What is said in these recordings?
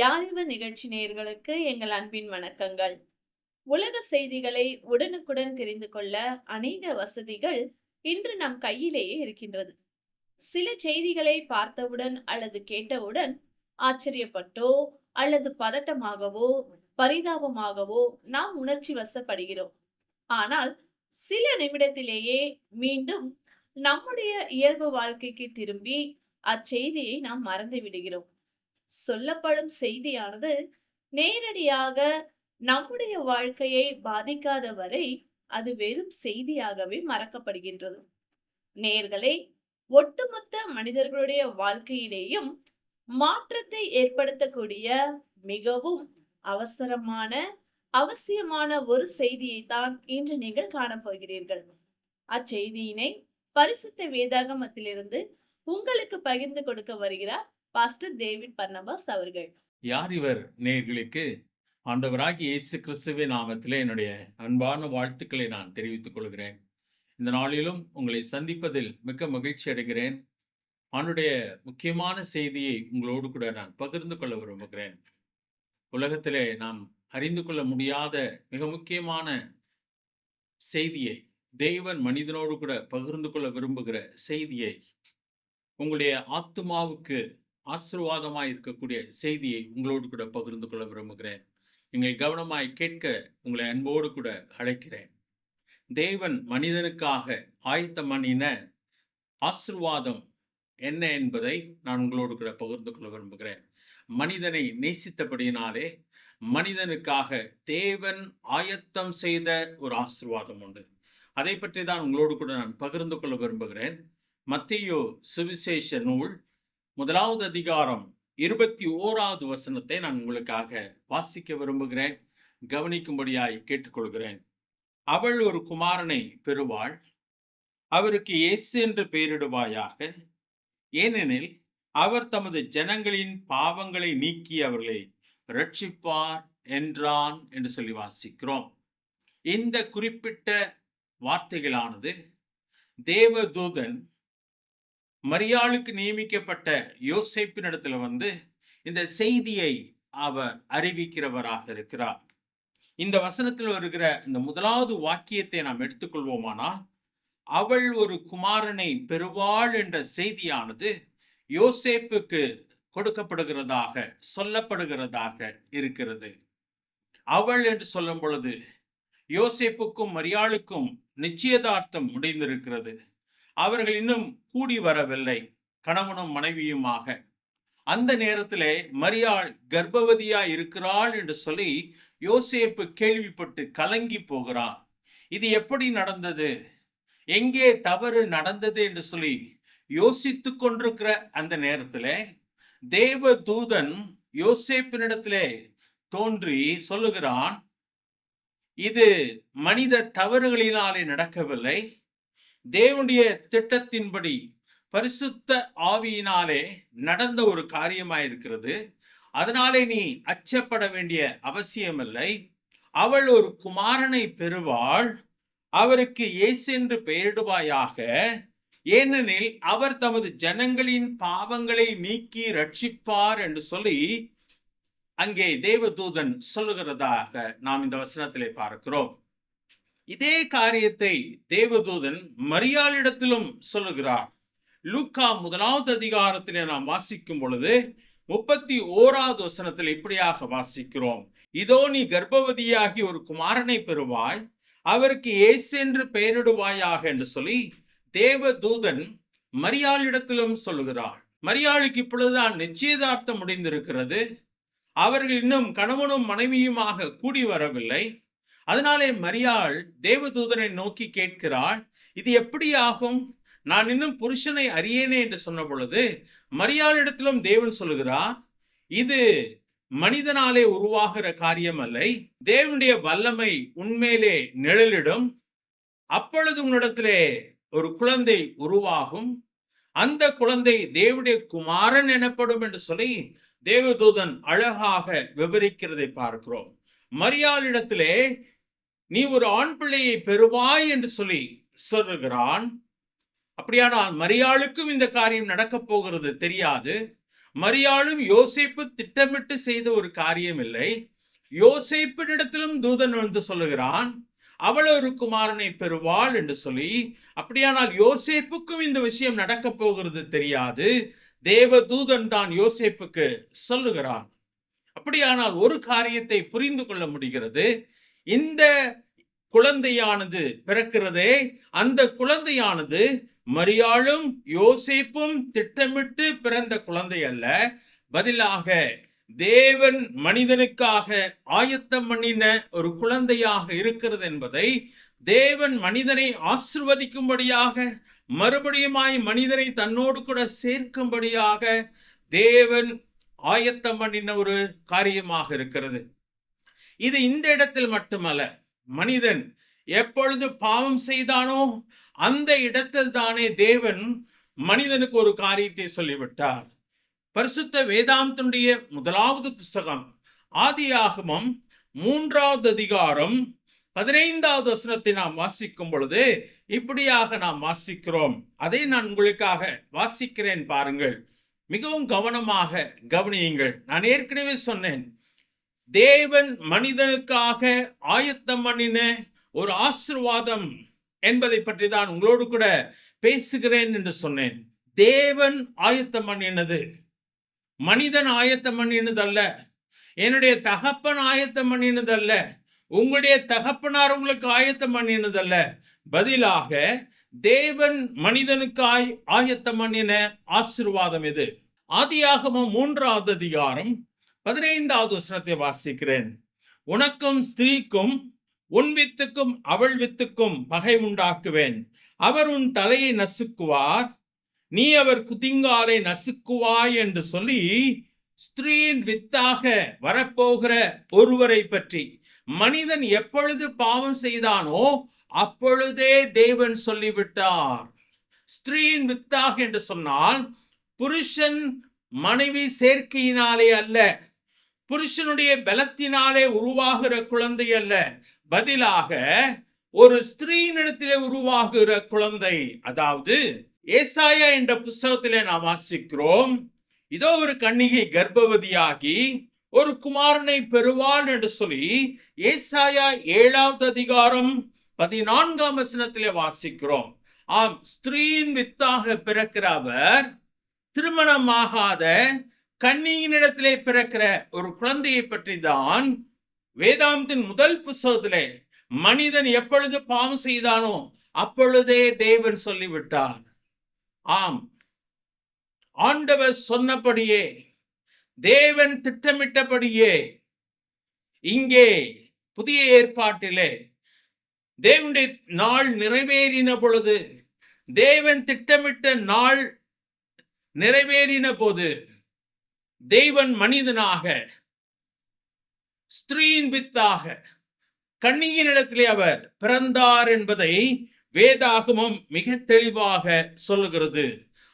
யாரிவ நிகழ்ச்சி நேயர்களுக்கு எங்கள் அன்பின் வணக்கங்கள். உலக செய்திகளை உடனுக்குடன் தெரிந்து கொள்ள அநேக வசதிகள் இன்று நம் கையிலேயே இருக்கின்றது. சில செய்திகளை பார்த்தவுடன் அல்லது கேட்டவுடன் ஆச்சரியப்பட்டோ அல்லது பதட்டமாகவோ பரிதாபமாகவோ நாம் உணர்ச்சி வசப்படுகிறோம். ஆனால் சில நிமிடத்திலேயே மீண்டும் நம்முடைய இயல்பு வாழ்க்கைக்கு திரும்பி அச்செய்தியை நாம் மறந்து விடுகிறோம். சொல்லப்படும் செய்தியானது நேரடியாக நம்முடைய வாழ்க்கையை பாதிக்காத வரை அது வெறும் செய்தியாகவே மறக்கப்படுகின்றது. நேயர்களே, ஒட்டுமொத்த மனிதர்களுடைய வாழ்க்கையிலேயும் மாற்றத்தை ஏற்படுத்தக்கூடிய மிகவும் அவசரமான, அவசியமான ஒரு செய்தியை தான் இன்று நீங்கள் காணப்போகிறீர்கள். அச்செய்தியினை பரிசுத்த வேதாகமத்திலிருந்து உங்களுக்கு பகிர்ந்து கொடுக்க வருகிறார் பாஸ்டர் டேவிட் பர்னபாஸ் அவர்கள். யார் இவர் நேயர்களுக்கு ஆண்டவராகிய இயேசு கிறிஸ்துவின் நாமத்திலே என்னுடைய அன்பான வாழ்த்துக்களை நான் தெரிவித்துக் கொள்கிறேன். இந்த நாளிலும் உங்களை சந்திப்பதில் மிக்க மகிழ்ச்சி அடைகிறேன். ஆண்டுடைய முக்கியமான செய்தியை உங்களோடு கூட நான் பகிர்ந்து கொள்ள விரும்புகிறேன். உலகத்திலே நாம் அறிந்து கொள்ள முடியாத மிக முக்கியமான செய்தியை தேவன் மனிதனோடு கூட பகிர்ந்து கொள்ள விரும்புகிற செய்தியை, உங்களுடைய ஆத்துமாவுக்கு ஆசீர்வாதமாய் இருக்கக்கூடிய செய்தியை உங்களோடு கூட பகிர்ந்து கொள்ள விரும்புகிறேன். நீங்கள் கவனமாய் கேட்க உங்களை அன்போடு கூட அழைக்கிறேன். தேவன் மனிதனுக்காக ஆயத்தம் பண்ணின ஆசீர்வாதம் என்ன என்பதை நான் உங்களோடு கூட பகிர்ந்து கொள்ள விரும்புகிறேன். மனிதனை நேசித்தபடியினாலே மனிதனுக்காக தேவன் ஆயத்தம் செய்த ஒரு ஆசீர்வாதம் உண்டு. அதை பற்றி தான் உங்களோடு கூட நான் பகிர்ந்து கொள்ள விரும்புகிறேன். மத்தேயு சுவிசேஷ நூல் 1வது அதிகாரம் 21வது வசனத்தை நான் உங்களுக்காக வாசிக்க விரும்புகிறேன். கவனிக்கும்படியாய் கேட்டுக்கொள்கிறேன். அவள் ஒரு குமாரனை பெறுவாள், அவருக்கு இயேசு என்று பெயரிடுவாயாக, ஏனெனில் அவர் தமது ஜனங்களின் பாவங்களை நீக்கி அவர்களை ரட்சிப்பார் என்றான் என்று சொல்லி வாசிக்கிறோம். இந்த குறிப்பிட்ட வார்த்தைகளானது தேவதூதன் மரியாளுக்கு நியமிக்கப்பட்ட யோசேப்பினிடத்துல இந்த செய்தியை அவர் அறிவிக்கிறவராக இருக்கிறார். இந்த வசனத்தில் வருகிற இந்த 1வது வாக்கியத்தை நாம் எடுத்துக்கொள்வோமானால், அவள் ஒரு குமாரனை பெறுவாள் என்ற செய்தியானது யோசேப்புக்கு கொடுக்கப்படுகிறதாக சொல்லப்படுகிறதாக இருக்கிறது. அவள் என்று சொல்லும் பொழுது யோசேப்புக்கும் மரியாளுக்கும் நிச்சயதார்த்தம் முடிந்திருக்கிறது. அவர்கள் இன்னும் கூடி வரவில்லை, கணவனும் மனைவியுமாக. அந்த நேரத்திலே மரியாள் கர்ப்பவதியா இருக்கிறாள் என்று சொல்லி யோசேப்பு கேள்விப்பட்டு கலங்கி போகிறான். இது எப்படி நடந்தது, எங்கே தவறு நடந்தது என்று சொல்லி யோசித்து கொண்டிருக்கிற அந்த நேரத்திலே தேவதூதன் யோசேப்பினிடத்திலே தோன்றி சொல்லுகிறான், இது மனித தவறுகளினாலே நடக்கவில்லை, தேவனுடைய திட்டத்தின்படி பரிசுத்த ஆவியினாலே நடந்த ஒரு காரியமாயிருக்கிறது. அதனாலே நீ அச்சப்பட வேண்டிய அவசியமில்லை. அவள் ஒரு குமாரனை பெறுவாள், அவருக்கு இயேசு என்று பெயரிடுவாயாக, ஏனெனில் அவர் தமது ஜனங்களின் பாவங்களை நீக்கி ரட்சிப்பார் என்று சொல்லி அங்கே தேவதூதன் சொல்லுகிறதாக நாம் இந்த வசனத்திலே பார்க்கிறோம். இதே காரியத்தை தேவதூதன் மரியாளிடத்திலும் சொல்லுகிறார். லூக்கா 1வது அதிகாரத்திலே நாம் வாசிக்கும் பொழுது 31வது வசனத்தில் இப்படியாக வாசிக்கிறோம், இதோ நீ கர்ப்பவதியாகி ஒரு குமாரனை பெறுவாய், அவருக்கு இயேசு என்று பெயரிடுவாயாக என்று சொல்லி தேவதூதன் மரியாளிடத்திலும் சொல்லுகிறார். மரியாளுக்கு இப்பொழுதுதான் நிச்சயதார்த்தம் முடிந்திருக்கிறது. அவர்கள் இன்னும் கணவனும் மனைவியுமாக கூடி வரவில்லை. அதனாலே மரியாள் தேவதூதனை நோக்கி கேட்கிறாள், இது எப்படி ஆகும், நான் இன்னும் புருஷனை அறியேனே என்று சொன்ன பொழுது மரியாளிடத்திலும் தேவன் சொல்லுகிறார், இது மனிதனாலே உருவாகிற காரியம் அல்ல, தேவனுடைய வல்லமை உன்மேலே நிழலிடும், அப்பொழுது உன்னிடத்திலே ஒரு குழந்தை உருவாகும், அந்த குழந்தை தேவனுடைய குமாரன் எனப்படும் என்று சொல்லி தேவதூதன் அழகாக விவரிக்கிறதை பார்க்கிறோம். மரியாளிடத்திலே நீ ஒரு ஆண் பிள்ளையை பெறுவாய் என்று சொல்லி சொல்லுகிறான். அப்படியானால் மரியாளுக்கும் இந்த காரியம் நடக்க போகிறது தெரியாது. மரியாளும் யோசேப்பு திட்டமிட்டு செய்த ஒரு காரியம் இல்லை. யோசேப்பினிடத்திலும் தூதன் வந்து சொல்லுகிறான், அவள் ஒரு குமாரனை பெறுவாள் என்று சொல்லி. அப்படியானால் யோசேப்புக்கும் இந்த விஷயம் நடக்க போகிறது தெரியாது. தேவ தூதன் தான் யோசேப்புக்கு சொல்லுகிறான். அப்படியானால் ஒரு காரியத்தை புரிந்து கொள்ள முடிகிறது. இந்த குழந்தையானது பிறக்கிறதே, அந்த குழந்தையானது மரியாளும் யோசேப்பும் திட்டமிட்டு பிறந்த குழந்தை அல்ல. பதிலாக தேவன் மனிதனுக்காக ஆயத்தம் பண்ணின ஒரு குழந்தையாக இருக்கிறது என்பதை, தேவன் மனிதனை ஆசிர்வதிக்கும்படியாக, மறுபடியுமாய் மனிதனை தன்னோடு கூட சேர்க்கும்படியாக தேவன் ஆயத்தம் பண்ணின ஒரு காரியமாக இருக்கிறது. இது இந்த இடத்தில் மட்டுமல்ல, மனிதன் எப்பொழுது பாவம் செய்தானோ அந்த இடத்தில் தானே தேவன் மனிதனுக்கு ஒரு காரியத்தை சொல்லிவிட்டார். பரிசுத்த வேதாந்தனுடைய முதலாவது புஸ்தகம் ஆதியாகமம் 3வது அதிகாரம் 15வது வசனத்தை நாம் வாசிக்கும் பொழுது இப்படியாக நாம் வாசிக்கிறோம். அதை நான் உங்களுக்காக வாசிக்கிறேன், பாருங்கள். மிகவும் கவனமாக கவனியுங்கள். நான் ஏற்கனவே சொன்னேன், தேவன் மனிதனுக்காக ஆயத்தம் பண்ணின ஒரு ஆசீர்வாதம் என்பதை பற்றி தான் உங்களோடு கூட பேசுகிறேன் என்று சொன்னேன். தேவன் ஆயத்தம் பண்ணினது, மனிதன் ஆயத்தம் பண்ணினதல்ல. என்னுடைய தகப்பன் ஆயத்தம் பண்ணினதல்ல. உங்களுடைய தகப்பனார் உங்களுக்கு ஆயத்தம் பண்ணினதல்ல. பதிலாக தேவன் மனிதனுக்காய் ஆயத்தம் பண்ணின ஆசீர்வாதம் இது. ஆதியாகமம் 3வது அதிகாரம் 15வது வசனத்தை வாசிக்கிறேன். உனக்கும் ஸ்திரீக்கும் உன் வித்துக்கும் அவள் வித்துக்கும் பகை உண்டாக்குவேன். அவர் உன் தலையை நசுக்குவார், நீ அவர் குதிங்காலை நசுக்குவாய் என்று சொல்லி ஸ்திரீயின் வித்தாக வரப்போகிற ஒருவரை பற்றி, மனிதன் எப்பொழுது பாவம் செய்தானோ அப்பொழுதே தேவன் சொல்லிவிட்டார். ஸ்திரீயின் வித்தாக என்று சொன்னால் புருஷன் மனைவி சேர்க்கையினாலே அல்ல, புருஷனுடைய பலத்தினாலே உருவாகிற குழந்தை அல்ல, பதிலாக ஒரு ஸ்திரீனிடத்திலே உருவாகுகிற குழந்தை. அதாவது ஏசாயா என்ற புஸ்தகத்திலே நாம் வாசிக்கிறோம், இதோ ஒரு கன்னிகை கர்ப்பவதியாகி ஒரு குமாரனை பெறுவாள் என்று சொல்லி ஏசாயா 7வது அதிகாரம் 14ஆம் வசனத்திலே வாசிக்கிறோம். ஆம், ஸ்திரீயின் வித்தாக பிறக்கிற அவர் திருமணமாகாத கன்னியினிடத்திலே பிறக்கிற ஒரு குழந்தையை பற்றி தான் வேதாந்தத்தின் முதல் புஸ்தகத்திலே மனிதன் எப்பொழுது பாவம் செய்தானோ அப்பொழுதே தேவன் சொல்லிவிட்டார். ஆம், ஆண்டவர் சொன்னபடியே, தேவன் திட்டமிட்டபடியே இங்கே புதிய ஏற்பாட்டிலே தேவனுடைய நாள் நிறைவேறின பொழுது, தேவன் திட்டமிட்ட நாள் நிறைவேறின போது தேவன் மனிதனாக ஸ்திரீயின் வித்தாக கன்னியினிடத்திலே அவர் பிறந்தார் என்பதை வேதாகமம் மிக தெளிவாக சொல்லுகிறது.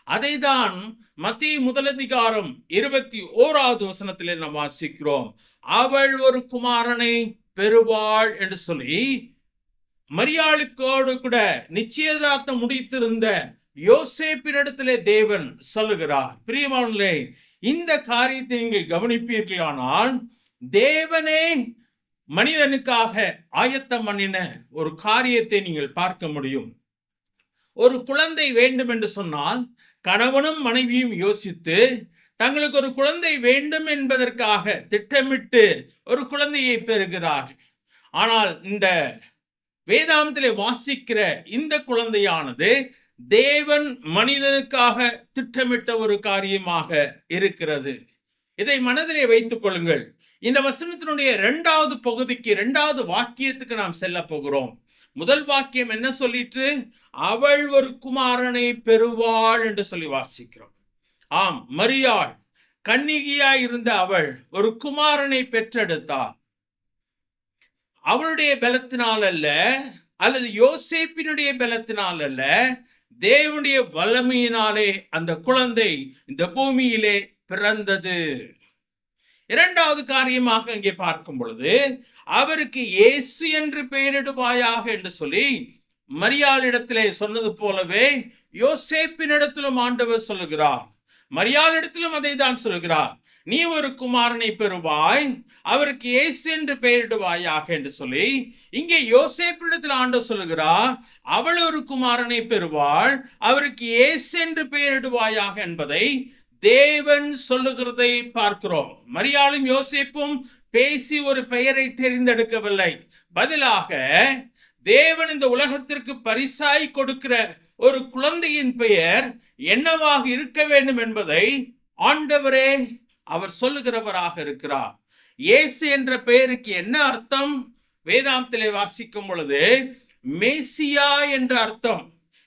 அதைதான் மத்தேயு 1 அதிகாரம் 21வது வசனத்திலே நாம் வாசிக்கிறோம். அவள் ஒரு குமாரனை பெறுவாள் என்று சொல்லி மரியாளுக்கோடு கூட நிச்சயதார்த்தம் முடித்திருந்த யோசேப்பினிடத்திலே தேவன் சொல்லுகிறார். பிரியமானவர்களே, இந்த காரியத்தை நீங்கள் கவனிப்பீர்களானால் தேவனே மனிதனுக்காக ஆயத்தம் பண்ணின ஒரு காரியத்தை நீங்கள் பார்க்க முடியும். ஒரு குழந்தை வேண்டும் என்று சொன்னால் கணவனும் மனைவியும் யோசித்து தங்களுக்கு ஒரு குழந்தை வேண்டும் என்பதற்காக திட்டமிட்டு ஒரு குழந்தையை பெறுகிறார்கள். ஆனால் இந்த வேதாந்தத்திலே வாசிக்கிற இந்த குழந்தையானது தேவன் மனிதனுக்காக திட்டமிட்ட ஒரு காரியமாக இருக்கிறது. இதை மனதிலே வைத்துக் கொள்ளுங்கள். இந்த வசனத்தினுடைய 2வது பகுதிக்கு 2வது வாக்கியத்துக்கு நாம் செல்ல போகிறோம். முதல் வாக்கியம் என்ன சொல்லிட்டு, அவள் ஒரு குமாரனை பெறுவாள் என்று சொல்லி வாசிக்கிறோம். ஆம், மரியாள் கன்னிகையாய் இருந்த அவள் ஒரு குமாரனை பெற்றெடுத்தாள். அவளுடைய பலத்தினால் அல்ல, அல்லது யோசேப்பினுடைய பலத்தினால் அல்ல, தேவனுடைய வல்லமையினாலே அந்த குழந்தை இந்த பூமியிலே பிறந்தது. 2வது காரியமாக இங்கே பார்க்கும் பொழுது, அவருக்கு இயேசு என்று பெயரிடுவாயாக என்று சொல்லி மரியாளிடத்திலே சொன்னது போலவே யோசேப்பினிடத்திலும் ஆண்டவர் சொல்லுகிறார். மரியாளிடத்திலும் அதை தான் சொல்கிறார். நீ ஒரு குமாரனை பெறுவாய், அவருக்கு இயேசு என்று பெயரிடுவாயாக என்று சொல்லி, இங்கே யோசேப்பிடத்தில் ஆண்டவர் சொல்கிறார், அவள் ஒரு குமாரனை பெறுவாள், அவருக்கு இயேசு என்று பெயரிடுவாயாக என்பதை தேவன் சொல்லுகிறதை பார்க்கிறோம். மரியாளும் யோசேப்பும் பேசி ஒரு பெயரை தெரிந்தெடுக்கவில்லை. பதிலாக தேவன் இந்த உலகத்திற்கு பரிசாய் கொடுக்கிற ஒரு குழந்தையின் பெயர் என்னவாக இருக்க வேண்டும் என்பதை ஆண்டவரே அவர் சொல்லுகிறவராக இருக்கிறார். இயேசு என்ற பெயருக்கு என்ன அர்த்தம்? வேதாந்தத்திலே வாசிக்கும் பொழுது மேசியா என்ற அர்த்தம்.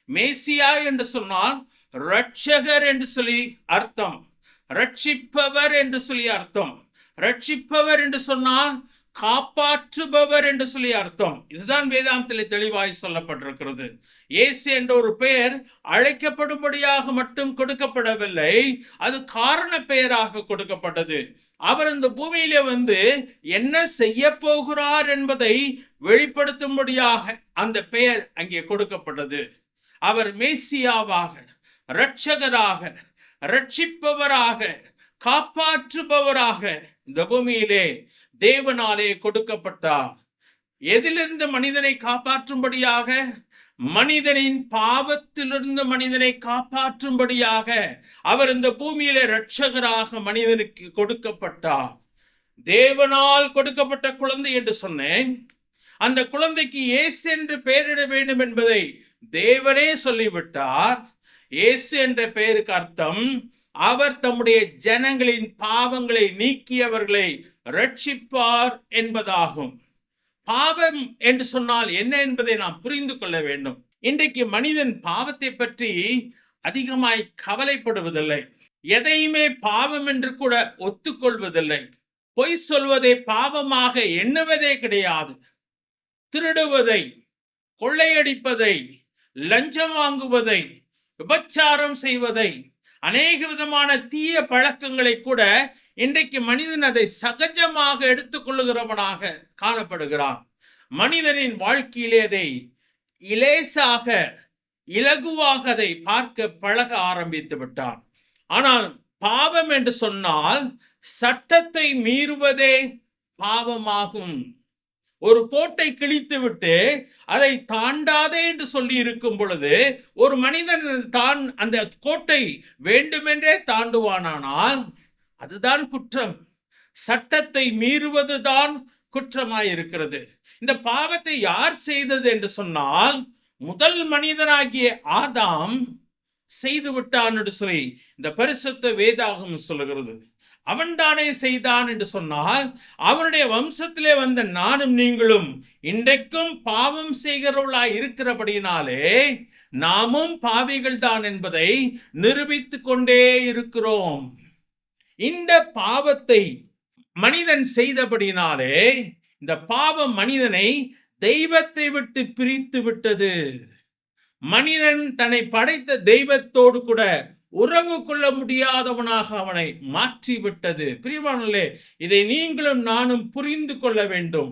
மேசியா என்று சொன்னால் ரட்சகர் என்று சொல்லி அர்த்தம், ரட்சிப்பவர் என்று சொல்லி அர்த்தம். ரட்சிப்பவர் என்று சொன்னால் காப்பாற்றுபவர் என்று சொல்லி அர்த்தம். இதுதான் வேதாந்தத்திலே தெளிவாய் சொல்லப்பட்டிருக்கிறது. இயேசு என்ற ஒரு பெயர் அழைக்கப்படும்படியாக மட்டும் கொடுக்கப்படவில்லை, அது காரண பெயராக கொடுக்கப்பட்டது. அவர் இந்த பூமியிலே வந்து என்ன செய்ய போகிறார் என்பதை வெளிப்படுத்தும்படியாக அந்த பெயர் அங்கே கொடுக்கப்பட்டது. அவர் மேசியாவாக, இரட்சகராக, ரட்சிப்பவராக, காப்பாற்றுபவராக இந்த பூமியிலே தேவனாலே கொடுக்கப்பட்டார். எதிலிருந்து மனிதனை காப்பாற்றும்படியாக? மனிதனின் பாவத்திலிருந்து மனிதனை காப்பாற்றும்படியாக அவர் இந்த பூமியிலே இரட்சகராக மனிதனுக்கு கொடுக்கப்பட்டார். தேவனால் கொடுக்கப்பட்ட குழந்தை என்று சொன்னேன். அந்த குழந்தைக்கு இயேசு என்று பெயரிட வேண்டும் என்பதை தேவனே சொல்லிவிட்டார். இயேசு என்ற பெயருக்கு அர்த்தம் அவர் தம்முடைய ஜனங்களின் பாவங்களை நீக்கியவர்களை ரட்சிப்பார் என்பதாகும். பாவம் என்று சொன்னால் என்ன என்பதை நாம் புரிந்து கொள்ள வேண்டும். இன்றைக்கு மனிதன் பாவத்தை பற்றி அதிகமாய் கவலைப்படுவதில்லை, எதையுமே பாவம் என்று கூட ஒத்துக்கொள்வதில்லை. பொய் சொல்வதை பாவமாக எண்ணுவதே கிடையாது. திருடுவதை, கொள்ளையடிப்பதை, லஞ்சம் வாங்குவதை, விபச்சாரம் செய்வதை, அநேக விதமான தீய பழக்கங்களை கூட இன்றைக்கு மனிதன் அதை சகஜமாக எடுத்துக்கொள்ளுகிறவனாக காணப்படுகிறான். மனிதனின் வாழ்க்கையிலே அதை இலேசாக, இலகுவாக அதை பார்க்க பழக ஆரம்பித்து விட்டான். ஆனால் பாவம் என்று சொன்னால் சட்டத்தை மீறுவதே பாவமாகும். ஒரு கோட்டை கிழித்து விட்டு அதை தாண்டாதே என்று சொல்லி இருக்கும் பொழுது ஒரு மனிதன் தான் அந்த கோட்டை வேண்டுமென்றே தாண்டுவானானால் அதுதான் குற்றம். சட்டத்தை மீறுவதுதான் குற்றமாயிருக்கிறது. இந்த பாவத்தை யார் செய்தது என்று சொன்னால் முதல் மனிதனாகிய ஆதாம் செய்து விட்டான் என்று சொல்லி இந்த பரிசுத்த வேதாகம் சொல்லுகிறது. அவன் தானே செய்தான் என்று சொன்னால் அவனுடைய வம்சத்திலே வந்த நானும் நீங்களும் இன்றைக்கும் பாவம் செய்கிறவர்களாய் இருக்கிறபடினாலே நாமும் பாவிகள் தான் என்பதை நிரூபித்துக் கொண்டே இருக்கிறோம். இந்த பாவத்தை மனிதன் செய்தபடினாலே இந்த பாவம் மனிதனை தெய்வத்தை விட்டு பிரித்து விட்டது. மனிதன் தன்னை படைத்த தெய்வத்தோடு கூட உறவு கொள்ள முடியாதவனாக அவனை மாற்றிவிட்டது. பிரியமானவர்களே, இதை நீங்களும் நானும் புரிந்து கொள்ள வேண்டும்.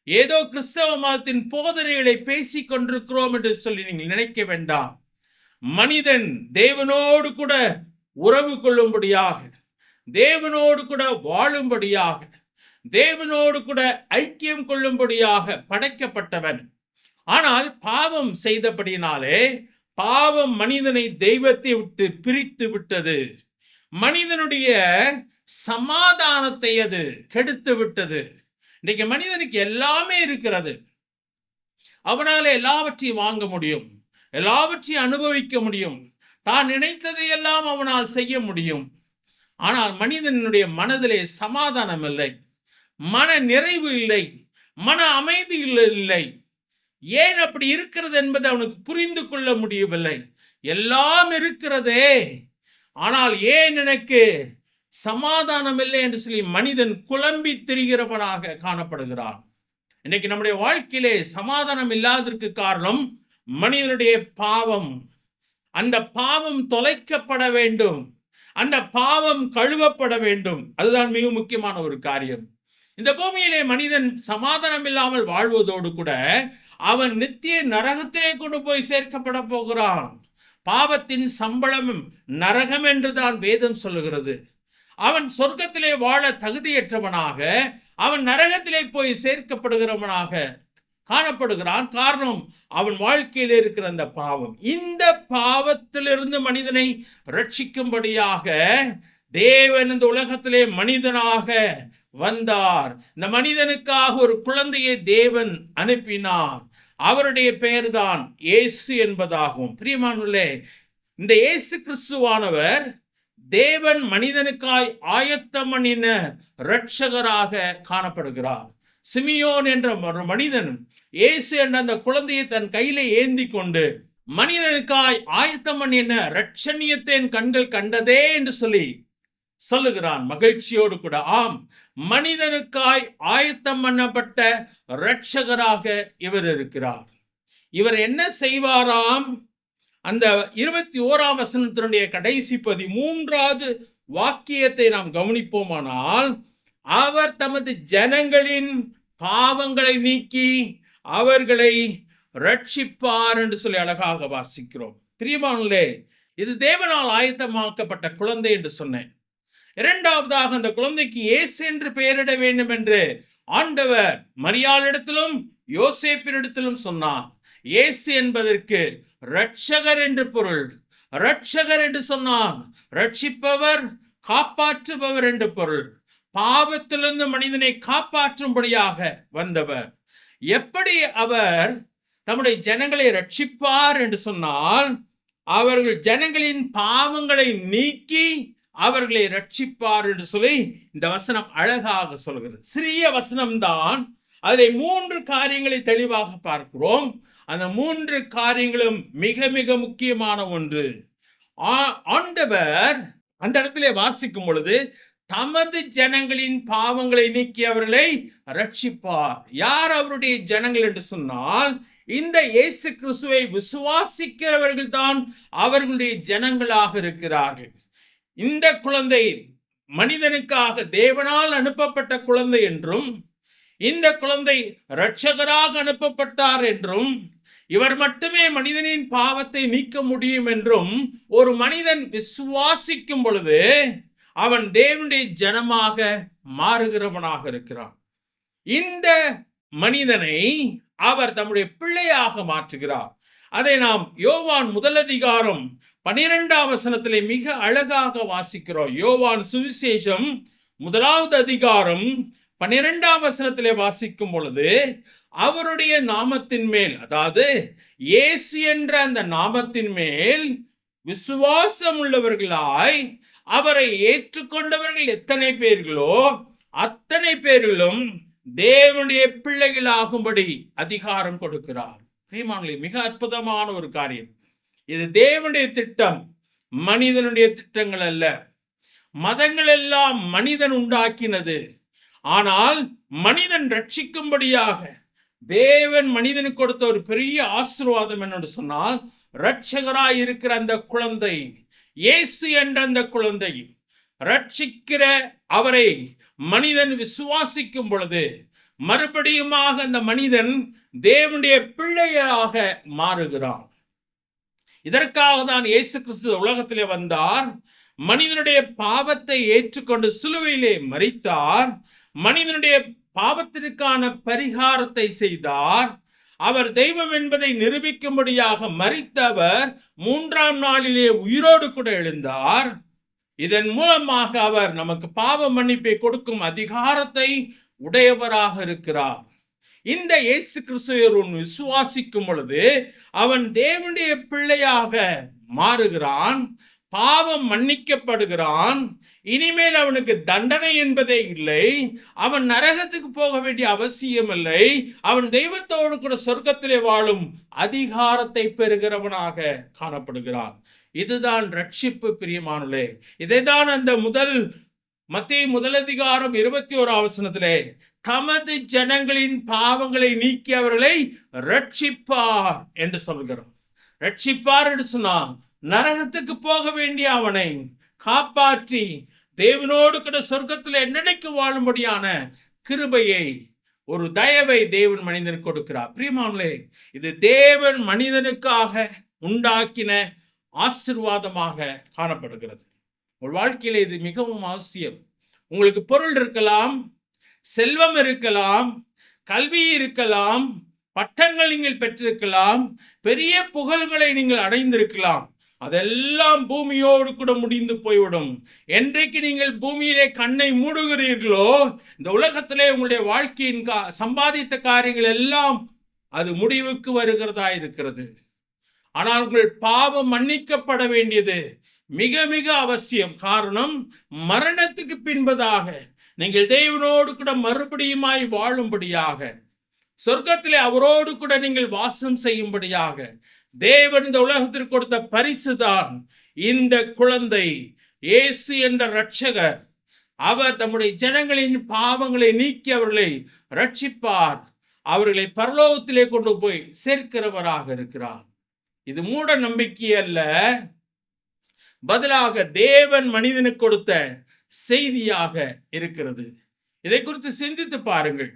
ஏதோ கிறிஸ்தவ மதத்தின் போதனைகளை பேசிக் கொண்டிருக்கிறோம் என்று சொல்லி நீங்கள் நினைக்க வேண்டாம். மனிதன் தேவனோடு கூட உறவு கொள்ளும்படியாக, தேவனோடு கூட வாழும்படியாக, தேவனோடு கூட ஐக்கியம் கொள்ளும்படியாக படைக்கப்பட்டவன். ஆனால் பாவம் செய்தபடினாலே பாவம் மனிதனை தெய்வத்தை விட்டு பிரித்து விட்டது. மனிதனுடைய சமாதானத்தை அது கெடுத்து விட்டது. இன்றைக்கு மனிதனுக்கு எல்லாமே இருக்கிறது. அவனால எல்லாவற்றையும் வாங்க முடியும், எல்லாவற்றையும் அனுபவிக்க முடியும், தான் நினைத்ததை எல்லாம் அவனால் செய்ய முடியும். ஆனால் மனிதனுடைய மனதிலே சமாதானம் இல்லை, மன நிறைவு இல்லை, மன அமைதி இல்லை. ஏன் அப்படி இருக்கிறது என்பதை அவனுக்கு புரிந்து கொள்ள முடியவில்லை. எல்லாம் இருக்கிறதே, ஆனால் ஏன் எனக்கு சமாதானம் இல்லை என்று சொல்லி மனிதன் குழம்பி திரிகிறவனாக காணப்படுகிறான். இன்னைக்கு நம்முடைய வாழ்க்கையிலே சமாதானம் இல்லாததற்கு காரணம் மனிதனுடைய பாவம். அந்த பாவம் தொலைக்கப்பட வேண்டும், அந்த பாவம் கழுவப்பட வேண்டும். அதுதான் மிக முக்கியமான ஒரு காரியம். இந்த பூமியிலே மனிதன் சமாதானம் இல்லாமல் வாழ்வதோடு கூட அவன் நித்திய நரகத்திலே கொண்டு போய் சேர்க்கப்பட போகிறான். பாவத்தின் சம்பளமும் நரகம் என்றுதான் வேதம் சொல்லுகிறது. அவன் சொர்க்கத்திலே வாழ தகுதியற்றவனாக, அவன் நரகத்திலே போய் சேர்க்கப்படுகிறவனாக காணப்படுகிறான். காரணம், அவன் வாழ்க்கையில் இருக்கிற அந்த பாவம். இந்த பாவத்திலிருந்து மனிதனை ரட்சிக்கும்படியாக தேவன் இந்த உலகத்திலே மனிதனாக வந்தார். இந்த மனிதனுக்காக ஒரு குழந்தையை தேவன் அனுப்பினார். அவருடைய பெயர்தான் இயேசு என்பதாகும். பிரியமானவர்களே, இந்த இயேசு கிறிஸ்துவானவர் தேவன் மனிதனுக்காய் ஆயத்தம் பண்ணின இரட்சகராக காணப்படுகிறார். சிமியோன் என்ற ஒரு மனிதன் இயேசு என்ற அந்த குழந்தையை தன் கையிலே ஏந்தி கொண்டு மனிதனுக்காய் ஆயத்தம் பண்ணின இரட்சணியத்தை என் கண்கள் கண்டதே என்று சொல்லுகிறான் மகிழ்ச்சியோடு கூட. ஆம், மனிதனுக்காய் ஆயத்தம் பண்ணப்பட்ட இரட்சகராக இவர் இருக்கிறார். இவர் என்ன செய்வாராம்? அந்த 21ஆம் வசனத்தினுடைய கடைசி 13வது வாக்கியத்தை நாம் கவனிப்போமானால், அவர் தமது ஜனங்களின் பாவங்களை நீக்கி அவர்களை ரட்சிப்பார் என்று சொல்லி அழகாக வாசிக்கிறோம். பிரியமானவர்களே, இது தேவனால் ஆயத்தமாக்கப்பட்ட குழந்தை என்று சொன்னேன். இரண்டாவதாக, அந்த குழந்தைக்கு இயேசு என்று பெயரிட வேண்டும் என்று ஆண்டவர் மரியாளிடத்திலும் யோசேப்பினிடத்திலும் சொன்னார். இயேசு என்பதற்கு இரட்சகர் என்று பொருள். இரட்சகர் என்று சொன்னான் ரட்சிப்பவர், காப்பாற்றுபவர் என்று பொருள். பாவத்திலிருந்து மனிதனை காப்பாற்றும்படியாக வந்தவர். எப்படி அவர் தம்முடைய ஜனங்களை ரட்சிப்பார் என்று சொன்னால், அவர்கள் ஜனங்களின் பாவங்களை நீக்கி அவர்களை ரட்சிப்பார் என்று சொல்லி இந்த வசனம் அழகாக சொல்கிறது. சிறிய வசனம்தான், அதில் 3 காரியங்களை தெளிவாக பார்க்கிறோம். அந்த 3 காரியங்களும் மிக மிக முக்கியமான ஒன்று. ஆண்டவர் அந்த இடத்திலே வாசிக்கும் பொழுது தமது ஜனங்களின் பாவங்களை நீக்கி அவர்களை ரட்சிப்பார். யார் அவருடைய ஜனங்கள் என்று சொன்னால், இந்த இயேசு கிறிஸ்துவை விசுவாசிக்கிறவர்கள் தான் அவர்களுடைய ஜனங்களாக இருக்கிறார்கள். இந்த குழந்தை மனிதனுக்காக தேவனால் அனுப்பப்பட்ட குழந்தை என்றும், இந்த குழந்தை இரட்சகராக அனுப்பப்பட்டார் என்றும், இவர் மட்டுமே மனிதனின் பாவத்தை நீக்க முடியும் என்றும் ஒரு மனிதன் விசுவாசிக்கும் பொழுது அவன் தேவனுடைய ஜனமாக மாறுகிறவனாக இருக்கிறான். இந்த மனிதனை அவர் தம்முடைய பிள்ளையாக மாற்றுகிறார். அதை நாம் யோவான் 1 12ஆம் வசனத்திலே மிக அழகாக வாசிக்கிறோம். யோவான் சுவிசேஷம் 1 12ஆம் வசனத்திலே வாசிக்கும் பொழுது, அவருடைய நாமத்தின் மேல், அதாவது இயேசு என்ற அந்த நாமத்தின் மேல் விசுவாசம் உள்ளவர்களாய் அவரை ஏற்றுக்கொண்டவர்கள் எத்தனை பேர்களோ அத்தனை பேர்களும் தேவனுடைய பிள்ளைகளாகும்படி அதிகாரம் கொடுக்கிறார். பிரியமானவர்களே, மிக அற்புதமான ஒரு காரியம். இது தேவனுடைய திட்டம், மனிதனுடைய திட்டங்கள் அல்ல. மதங்கள் எல்லாம் மனிதன் உண்டாக்கினது. ஆனால் மனிதன் ரட்சிக்கும்படியாக தேவன் மனிதனுக்கு கொடுத்த ஒரு பெரிய ஆசீர்வாதம் என்னன்னு சொன்னால், இரட்சகராய் இருக்கிற அந்த குழந்தை, இயேசு என்ற அந்த குழந்தை, ரட்சிக்கிற அவரை மனிதன் விசுவாசிக்கும் பொழுது மறுபடியுமாக அந்த மனிதன் தேவனுடைய பிள்ளையாக மாறுகிறான். இதற்காக தான் இயேசு கிறிஸ்து உலகத்திலே வந்தார். மனிதனுடைய பாவத்தை ஏற்றுக்கொண்டு சிலுவையிலே மரித்தார். மனிதனுடைய பாவத்திற்கான பரிகாரத்தை செய்தார். அவர் தெய்வம் என்பதை நிரூபிக்கும்படியாக மரித்தவர் 3ஆம் நாளிலே உயிரோடு கூட எழுந்தார். இதன் மூலமாக அவர் நமக்கு பாவ மன்னிப்பை கொடுக்கும் அதிகாரத்தை உடையவராக இருக்கிறார். இந்த இயேசு கிறிஸ்துவை விசுவாசிக்கும் பொழுது அவன் தேவனுடைய பிள்ளையாக மாறுகிறான். பாவம் மன்னிக்கப்படுகிறான். இனிமேல் அவனுக்கு தண்டனை என்பதே இல்லை. அவன் நரகத்துக்கு போக வேண்டிய அவசியம் இல்லை. அவன் தெய்வத்தோடு கூட சொர்க்கத்திலே வாழும் அதிகாரத்தை பெறுகிறவனாக காணப்படுகிறான். இதுதான் ரட்சிப்பு. பிரியமானவர்களே, இதைதான் அந்த மத்தேயு 1 வசனத்திலே தமது ஜனங்களின் பாவங்களை நீக்கி அவர்களை ரட்சிப்பார் என்று சொல்கிறோம். ரட்சிப்பார் என்று சொன்னான் நரகத்துக்கு போக வேண்டிய அவனை காப்பாற்றி தேவனோடு கூட சொர்க்கத்தில் என்னைக்கு வாழும்படியான கிருபையை, ஒரு தயவை தேவன் மனிதனுக்கு கொடுக்கிறார். பிரியமானவர்களே, இது தேவன் மனிதனுக்காக உண்டாக்கின ஆசீர்வாதமாக காணப்படுகிறது. உங்கள் வாழ்க்கையில இது மிகவும் அவசியம். உங்களுக்கு பொருள் இருக்கலாம், செல்வம் இருக்கலாம், கல்வி இருக்கலாம், பட்டங்கள் நீங்கள் பெற்றிருக்கலாம், பெரிய புகழ்களை நீங்கள் அடைந்திருக்கலாம். அதெல்லாம் பூமியோடு கூட முடிந்து போய்விடும். என்றைக்கு நீங்கள் பூமியிலே கண்ணை மூடுகிறீர்களோ, இந்த உலகத்திலே உங்களுடைய வாழ்க்கையின் சம்பாதித்த காரியங்கள் எல்லாம் அது முடிவுக்கு வருகிறதா இருக்கிறது. ஆனால் உங்கள் பாவம் மன்னிக்கப்பட வேண்டியது மிக மிக அவசியம். காரணம், மரணத்துக்கு பின்பதாக நீங்கள் தேவனோடு கூட மறுபடியுமாய் வாழும்படியாக, சொர்க்கத்திலே அவரோடு கூட நீங்கள் வாசம் செய்யும்படியாக தேவன் இந்த உலகத்திற்கு கொடுத்த பரிசுதான் இந்த குழந்தை இயேசு என்ற இரட்சகர். அவர் தம்முடைய ஜனங்களின் பாவங்களை நீக்கி அவர்களை ரட்சிப்பார், அவர்களை பரலோகத்திலே கொண்டு போய் சேர்க்கிறவராக இருக்கிறார். இது மூட நம்பிக்கை அல்ல, பதிலாக தேவன் மனிதனுக்கு கொடுத்த செய்தியாக இருக்கிறது. இதை குறித்து சிந்தித்து பாருங்கள்.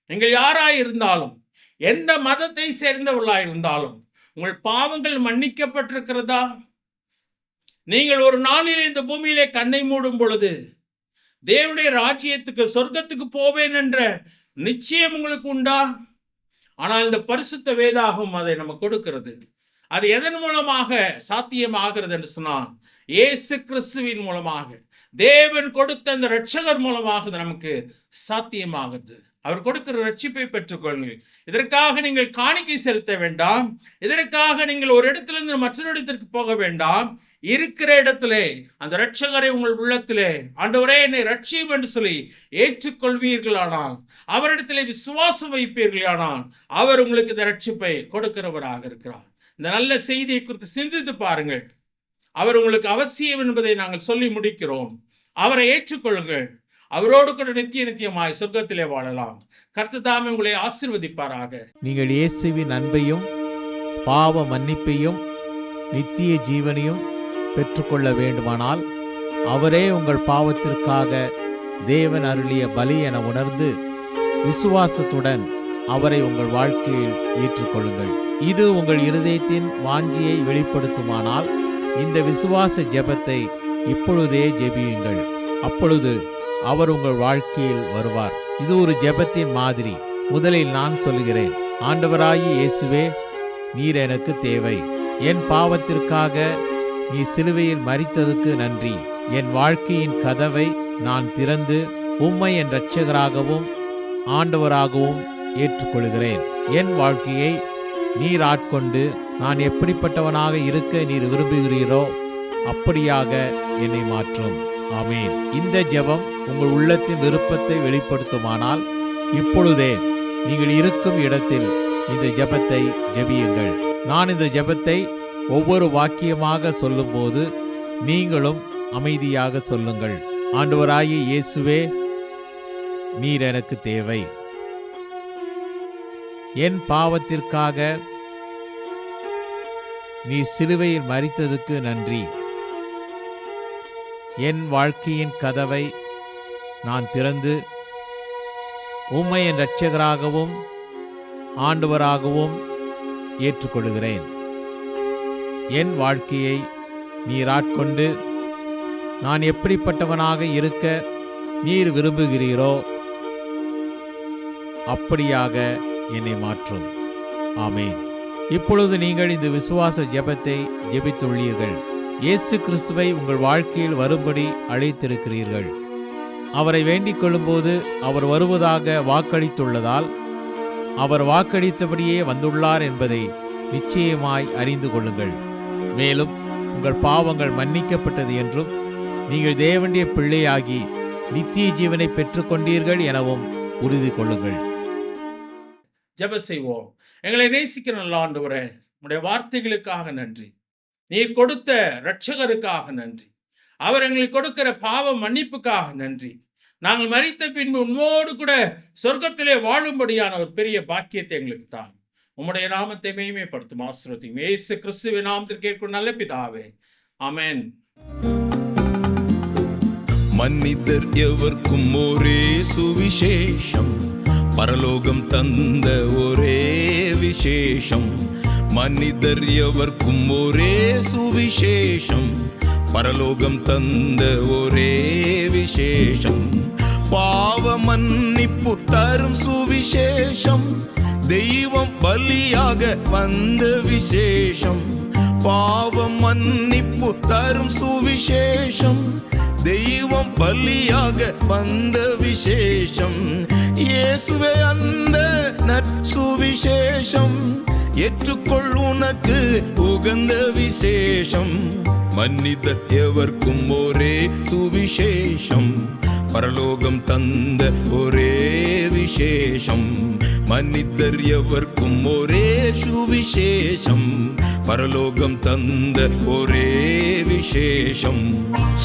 நீங்கள் யாராய் இருந்தாலும், எந்த மதத்தை சேர்ந்தவர்களாய் இருந்தாலும், உங்கள் பாவங்கள் மன்னிக்கப்பட்டிருக்கிறதா? நீங்கள் ஒரு நாளில் இந்த பூமியிலே கண்ணை மூடும் பொழுது தேவனுடைய ராஜ்யத்துக்கு, சொர்க்கத்துக்கு போவேன் என்ற நிச்சயம் உங்களுக்கு உண்டா? ஆனால் இந்த பரிசுத்த வேதாகம் அதை நமக்கு கொடுக்கிறது. அது எதன் மூலமாக சாத்தியமாகிறது என்று சொன்னால், இயேசு கிறிஸ்துவின் மூலமாக, தேவன் கொடுத்த அந்த இரட்சகர் மூலமாக நமக்கு சாத்தியமாகுது. அவர் கொடுக்கிற ரட்சிப்பை பெற்றுக்கொள்ளுங்கள். இதற்காக நீங்கள் காணிக்கை செலுத்த வேண்டாம். இதற்காக நீங்கள் ஒரு இடத்திலிருந்து மற்றொரு இடத்திற்கு போக வேண்டாம். இருக்கிற இடத்திலே அந்த இரட்சகரை உங்கள் உள்ளத்திலே, ஆண்டவரே என்னை ரட்சியும் என்று சொல்லி ஏற்றுக்கொள்வீர்களானால், அவரிடத்திலே விசுவாசம் வைப்பீர்களானால், அவர் உங்களுக்கு இந்த ரட்சிப்பை கொடுக்கிறவராக இருக்கிறார். இந்த நல்ல செய்தியை குறித்து சிந்தித்து பாருங்கள். அவர் உங்களுக்கு அவசியம் என்பதை நாங்கள் சொல்லி முடிக்கிறோம். அவரை ஏற்றுக்கொள்ளுங்கள். அவரோடு கூட நித்தியமாய் சொர்க்கத்திலே வாழலாம். கர்த்தர் தாமே உங்களை ஆசீர்வதிப்பாராக. நீங்கள் இயேசுவின் அன்பையும் பாவ மன்னிப்பையும் நித்திய ஜீவனையும் பெற்றுக்கொள்ள வேண்டுமானால், அவரே உங்கள் பாவத்திற்காக தேவன் அருளிய பலி என உணர்ந்து விசுவாசத்துடன் அவரை உங்கள் வாழ்க்கையில் ஏற்றுக்கொள்ளுங்கள். இது உங்கள் இருதயத்தின் வாஞ்சியை வெளிப்படுத்துமானால், இந்த விசுவாச ஜெபத்தை இப்பொழுதே ஜெபியுங்கள். அப்பொழுது அவர் உங்கள் வாழ்க்கையில் வருவார். இது ஒரு ஜெபத்தின் மாதிரி. முதலில் நான் சொல்கிறேன். ஆண்டவராகிய இயேசுவே, நீர் எனக்கு தேவை. என் பாவத்திற்காக நீ சிலுவையில் மரித்ததுக்கு நன்றி. என் வாழ்க்கையின் கதவை நான் திறந்து உம்மை என் இரட்சகராகவும் ஆண்டவராகவும் ஏற்றுக்கொள்கிறேன். என் வாழ்க்கையை நீர் ஆட்கொண்டு நான் எப்படிப்பட்டவனாக இருக்க நீர் விரும்புகிறீரோ அப்படியாக என்னை மாற்றும். ஆமேன். இந்த ஜெபம் உங்கள் உள்ளத்தின் விருப்பத்தை வெளிப்படுத்துமானால், இப்பொழுதே நீங்கள் இருக்கும் இடத்தில் இந்த ஜெபத்தை ஜெபியுங்கள். நான் இந்த ஜெபத்தை ஒவ்வொரு வாக்கியமாக சொல்லும்போது நீங்களும் அமைதியாக சொல்லுங்கள். ஆண்டவராகிய இயேசுவே, நீர் எனக்கு தேவை. என் பாவத்திற்காக நீ சிலுவையில் மரித்ததுக்கு நன்றி. என் வாழ்க்கையின் கதவை நான் திறந்து உம்மை என் இரட்சகராகவும் ஆண்டவராகவும் ஏற்றுக்கொள்கிறேன். என் வாழ்க்கையை நீர் ஆட்கொண்டு நான் எப்படிப்பட்டவனாக இருக்க நீர் விரும்புகிறீரோ அப்படியாக என்னை மாற்றும். ஆமேன். இப்பொழுது நீங்கள் இந்த விசுவாச ஜெபத்தை ஜெபித்துள்ளீர்கள். இயேசு கிறிஸ்துவை உங்கள் வாழ்க்கையில் வரும்படி அழைத்திருக்கிறீர்கள். அவரை வேண்டிக் கொள்ளும்போது அவர் வருவதாக வாக்களித்துள்ளதால், அவர் வாக்களித்தபடியே வந்துள்ளார் என்பதை நிச்சயமாய் அறிந்து கொள்ளுங்கள். மேலும் உங்கள் பாவங்கள் மன்னிக்கப்பட்டது என்றும் நீங்கள் தேவனுடைய பிள்ளையாகி நித்திய ஜீவனை பெற்றுக்கொண்டீர்கள் எனவும் உறுதி கொள்ளுங்கள். ஜெபம் செய்வோம். எங்களை நேசிக்கிற நல்ல ஆண்டவரே, உம்முடைய வார்த்தைகளுக்காக நன்றி. நீர் கொடுத்த இரட்சகருக்காக நன்றி. அவர் எங்களுக்கு கொடுக்கிற பாவ மன்னிப்புக்காக நன்றி. நாங்கள் மரித்த பின்பு உம்மோடு கூட சொர்க்கத்திலே வாழும்படியான ஒரு பெரிய பாக்கியத்தை எங்களுக்கு தான். உம்முடைய நாமத்தை மேன்மைப்படுத்தும். ஆசீர்வதியும். இயேசு கிறிஸ்துவின் நாமத்தில் கேட்கும் நல்ல பிதாவே. ஆமென். மனிதர் எவர்க்கும் ஒரே சுவிசேஷம், பரலோகம் தந்த ஒரே விசேஷம். மனிதர் எவர்க்கும் ஒரே சுவிசேஷம், பரலோகம் தந்த ஒரே விசேஷம். பாவ மன்னிப்பு தரும் சுவிசேஷம், தெய்வம் பலியாக வந்த விசேஷம். பாவ மன்னிப்பு தரும் சுவிசேஷம், தெய்வம் பலியாக வந்த விசேஷம். இயேசுவே அந்த நற்சுவிசேஷம், ஏற்றுக்கொள் உனக்கு உகந்த விசேஷம். மனிதர் எவர்க்கும் ஒரே சுவிசேஷம், பரலோகம் தந்த ஒரே விசேஷம். மனிதர் எவர்க்கும் ஒரே சுவிசேஷம், பரலோகம் தந்த ஒரே விசேஷம்.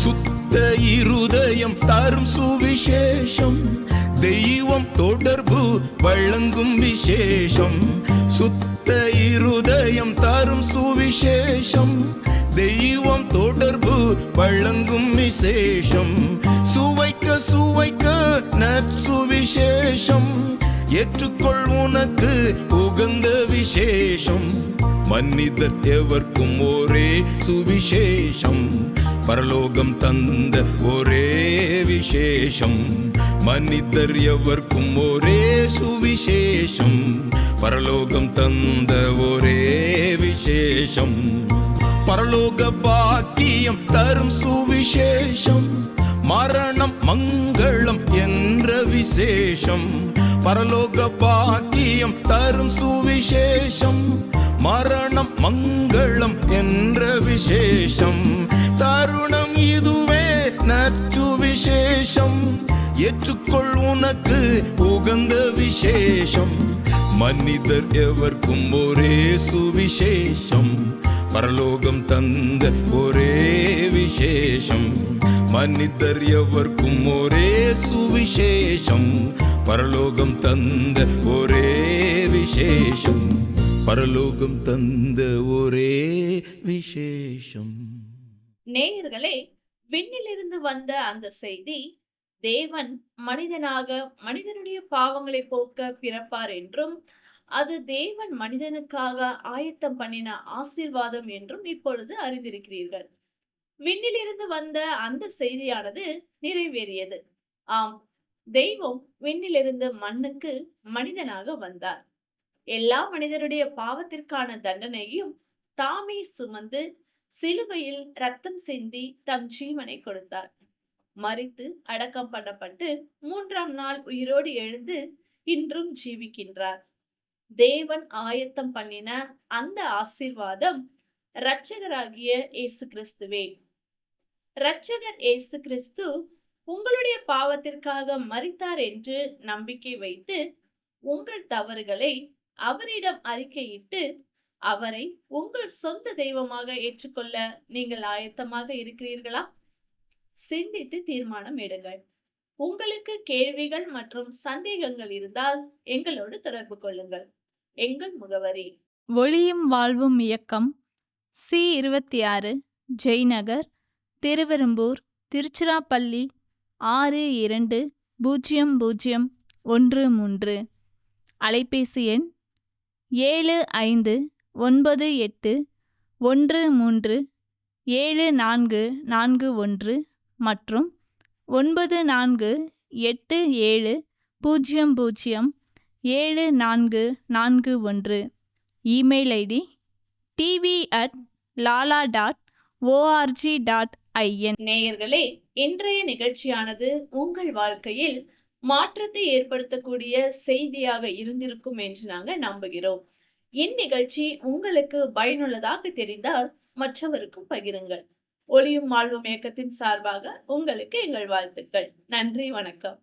சுத்த இருதயம் தரும் சுவிசேஷம், தெய்வம் தொடர்பு வழங்கும் விசேஷம். சுத்த இருதயம் தரும் சுவிசேஷம், தெய்வம் தொடர்பு வழங்கும் விசேஷம். சுவைக்க சுவைக்க நற்சுவிசேஷம், ஏற்றுக்கொள் உனக்கு உகந்த விசேஷம். மனிதர் எவர்க்கும் ஒரே சுவிசேஷம், பரலோகம் தந்த ஒரே விசேஷம். மனிதர் எவர்க்கும் ஒரே சுவிசேஷம், பரலோகம் தந்த ஒரே விசேஷம். பரலோக பாக்கியம் தரும் சுவிசேஷம், மரணம் மங்களம் என்ற விசேஷம். பரலோக பாக்கியம் தரும் சுவிசேஷம், மரணம் மங்களம் என்ற விசேஷம். தருணம் இதுவே நற்சுவிசேஷம், ஏற்றுக்கொள் உனக்கு உகந்த விசேஷம். மனிதர் எவர்க்கும் ஒரே சுவிசேஷம், பரலோகம் தந்த ஒரே விசேஷம். மனிதர் எவர்க்கும் ஒரே சுவிசேஷம், பரலோகம் தந்த ஒரே விசேஷம். பரலோகம் தந்த ஒரே விசேஷம். நேயர்களே, விண்ணிலிருந்து வந்த அந்த செய்தி, தேவன் மனிதனாக மனிதனுடைய பாவங்களை போக்க பிறப்பார் என்றும், அது தேவன் மனிதனுக்காக ஆயத்தம் பண்ணின ஆசீர்வாதம் என்றும் இப்பொழுது அறிந்திருக்கிறீர்கள். விண்ணிலிருந்து வந்த அந்த செய்தியானது நிறைவேறியது. ஆம், தெய்வம் விண்ணிலிருந்து மண்ணுக்கு மனிதனாக வந்தார். எல்லா மனிதருடைய பாவத்திற்கான தண்டனையும் தாமே சுமந்து சிலுவையில் ரத்தம் சிந்தி தம் ஜீவனை கொடுத்தார். மரித்து அடக்கம் பண்ணப்பட்டு 3ஆம் நாள் உயிரோடு எழுந்து இன்றும் ஜீவிக்கின்றார். தேவன் ஆயத்தம் பண்ணின அந்த ஆசீர்வாதம் இரட்சகராகிய இயேசு கிறிஸ்துவே. இரட்சகர் இயேசு கிறிஸ்து உங்களுடைய பாவத்திற்காக மரித்தார் என்று நம்பிக்கை வைத்து உங்கள் தவறுகளை அவரிடம் அறிக்கையிட்டு அவரை உங்கள் சொந்த தெய்வமாக ஏற்றுக்கொள்ள நீங்கள் ஆயத்தமாக இருக்கிறீர்களா? சிந்தித்து தீர்மானம் எடுங்கள். உங்களுக்கு கேள்விகள் மற்றும் சந்தேகங்கள் இருந்தால் எங்களோடு தொடர்பு கொள்ளுங்கள். எங்கள் முகவரி: ஒளியும் வாழ்வும் இயக்கம், C26, ஜெய்நகர், திருவெரும்பூர், திருச்சிராப்பள்ளி 620013. அலைபேசி எண் 7598137441 மற்றும் 9487007441. Email ID tv@lala.org.in. நேயர்களே, இன்றைய நிகழ்ச்சியானது உங்கள் வாழ்க்கையில் மாற்றத்தை ஏற்படுத்தக்கூடிய செய்தியாக இருந்திருக்கும் என்று நாங்கள் நம்புகிறோம். இந்நிகழ்ச்சி உங்களுக்கு பயனுள்ளதாக தெரிந்தால் மற்றவருக்கும் பகிருங்கள். ஒளியும் வாழ்வும் இயக்கத்தின் சார்பாக உங்களுக்கு எங்கள் வாழ்த்துக்கள். நன்றி, வணக்கம்.